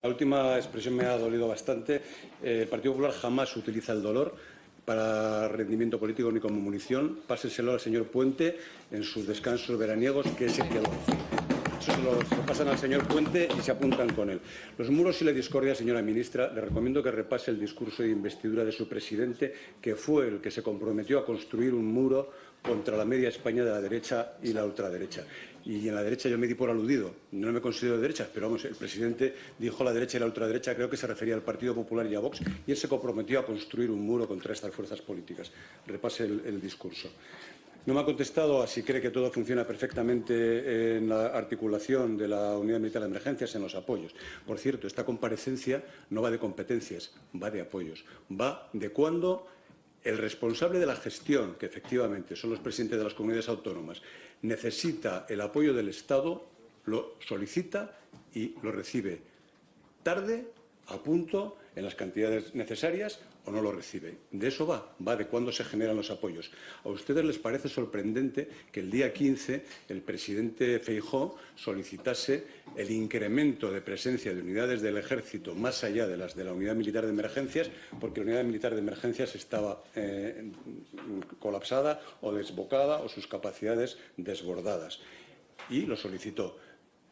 La última expresión me ha dolido bastante. El Partido Popular jamás utiliza el dolor para rendimiento político ni como munición. Pásenselo al señor Puente en sus descansos veraniegos, que es el que lo hace. Eso se lo pasan al señor Puente y se apuntan con él. Los muros y la discordia, señora ministra, le recomiendo que repase el discurso de investidura de su presidente, que fue el que se comprometió a construir un muro contra la media España de la derecha y la ultraderecha. Y en la derecha yo me di por aludido. No me considero de derechas, pero vamos, el presidente dijo la derecha y la ultraderecha, creo que se refería al Partido Popular y a Vox, y él se comprometió a construir un muro contra estas fuerzas políticas. Repase el discurso. No me ha contestado a si cree que todo funciona perfectamente en la articulación de la Unidad Militar de Emergencias, en los apoyos. Por cierto, esta comparecencia no va de competencias, va de apoyos. Va de cuándo el responsable de la gestión, que efectivamente son los presidentes de las comunidades autónomas, necesita el apoyo del Estado, lo solicita y lo recibe tarde, a punto, en las cantidades necesarias, o no lo recibe. De eso va de cuándo se generan los apoyos. ¿A ustedes les parece sorprendente que el día 15 el presidente Feijóo solicitase el incremento de presencia de unidades del Ejército más allá de las de la Unidad Militar de Emergencias, porque la Unidad Militar de Emergencias estaba colapsada o desbocada o sus capacidades desbordadas? Y lo solicitó.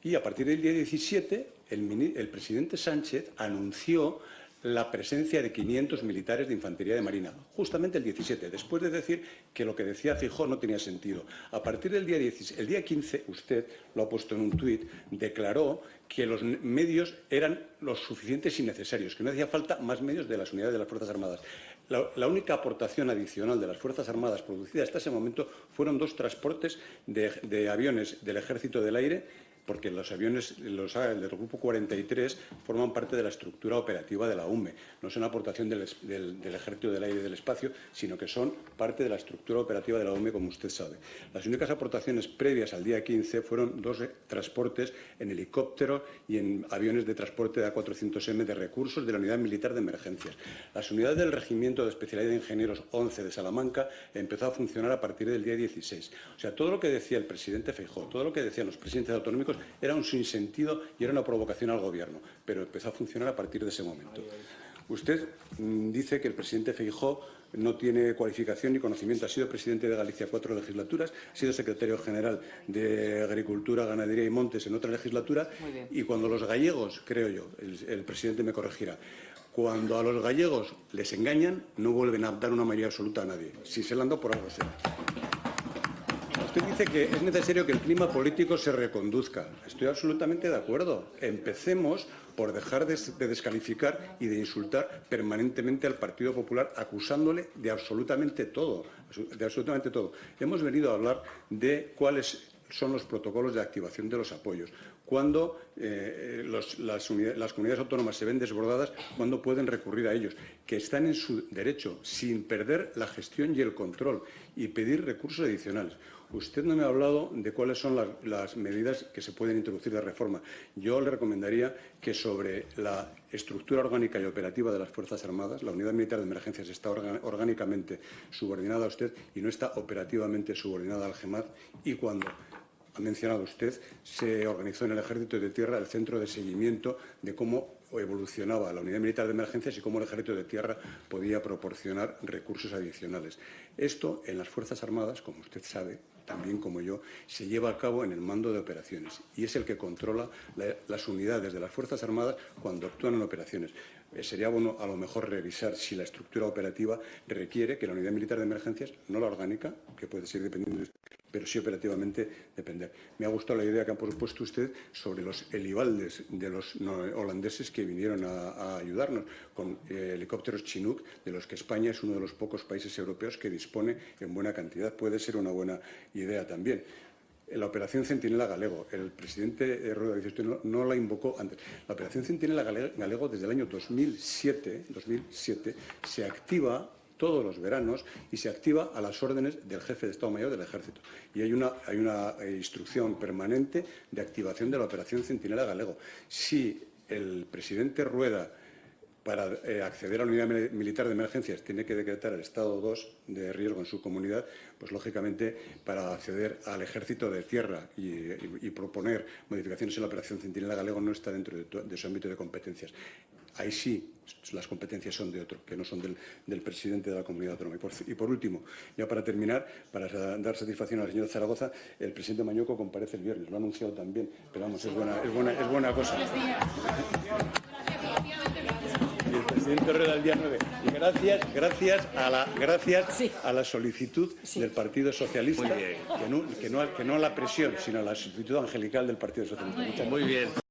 Y a partir del día 17, el presidente Sánchez anunció la presencia de 500 militares de infantería de marina, justamente el 17, después de decir que lo que decía Feijóo no tenía sentido. A partir del día 16, el día 15, usted lo ha puesto en un tuit, declaró que los medios eran los suficientes y necesarios, que no hacía falta más medios de las unidades de las Fuerzas Armadas. La única aportación adicional de las Fuerzas Armadas producida hasta ese momento fueron 2 transportes de aviones del Ejército del Aire, porque los aviones del Grupo 43 forman parte de la estructura operativa de la UME. No son aportación del Ejército del Aire y del Espacio, sino que son parte de la estructura operativa de la UME, como usted sabe. Las únicas aportaciones previas al día 15 fueron 2 transportes en helicóptero y en aviones de transporte de A400M de recursos de la Unidad Militar de Emergencias. Las unidades del Regimiento de Especialidad de Ingenieros 11 de Salamanca empezó a funcionar a partir del día 16. O sea, todo lo que decía el presidente Feijóo, todo lo que decían los presidentes autonómicos era un sinsentido y era una provocación al Gobierno, pero empezó a funcionar a partir de ese momento. Usted dice que el presidente Feijóo no tiene cualificación ni conocimiento. Ha sido presidente de Galicia 4 legislaturas, ha sido secretario general de Agricultura, Ganadería y Montes en otra legislatura, y cuando los gallegos, creo yo, el presidente me corregirá, cuando a los gallegos les engañan, no vuelven a dar una mayoría absoluta a nadie. Si se la han dado, por algo será. Usted dice que es necesario que el clima político se reconduzca. Estoy absolutamente de acuerdo. Empecemos por dejar de descalificar y de insultar permanentemente al Partido Popular, acusándole de absolutamente todo. Hemos venido a hablar de cuáles son los protocolos de activación de los apoyos. Cuando las comunidades autónomas se ven desbordadas, cuando pueden recurrir a ellos, que están en su derecho, sin perder la gestión y el control, y pedir recursos adicionales. Usted no me ha hablado de cuáles son las medidas que se pueden introducir de reforma. Yo le recomendaría que sobre la estructura orgánica y operativa de las Fuerzas Armadas, la Unidad Militar de Emergencias está orgánicamente subordinada a usted y no está operativamente subordinada al GEMAD, y cuando ha mencionado usted, se organizó en el Ejército de Tierra el centro de seguimiento de cómo evolucionaba la Unidad Militar de Emergencias y cómo el Ejército de Tierra podía proporcionar recursos adicionales. Esto en las Fuerzas Armadas, como usted sabe, también como yo, se lleva a cabo en el mando de operaciones y es el que controla las unidades de las Fuerzas Armadas cuando actúan en operaciones. Sería bueno a lo mejor revisar si la estructura operativa requiere que la Unidad Militar de Emergencias, no la orgánica, que puede ser dependiendo de pero sí operativamente depender. Me ha gustado la idea que ha propuesto usted sobre los helibaldes de los holandeses que vinieron a ayudarnos con helicópteros Chinook, de los que España es uno de los pocos países europeos que dispone en buena cantidad. Puede ser una buena idea también. La operación Centinela Galego, el presidente Rueda dice usted no la invocó antes. La operación Centinela Galego desde el año 2007 se activa todos los veranos y se activa a las órdenes del jefe de Estado Mayor del Ejército. Y hay una instrucción permanente de activación de la operación Centinela Galego. Si el presidente Rueda para acceder a la unidad militar de emergencias tiene que decretar el estado 2 de riesgo en su comunidad, pues lógicamente para acceder al ejército de tierra y proponer modificaciones en la operación Centinela Galego no está dentro de su ámbito de competencias. Ahí sí las competencias son de otro, que no son del presidente de la comunidad autónoma. Y por último, ya para terminar, para dar satisfacción al señor Zaragoza, el presidente Mañueco comparece el viernes, lo ha anunciado también, pero vamos, es buena cosa. Y el presidente Rueda el día 9. Y gracias a la solicitud del Partido Socialista, que no a la presión, sino a la solicitud angelical del Partido Socialista. Muy bien.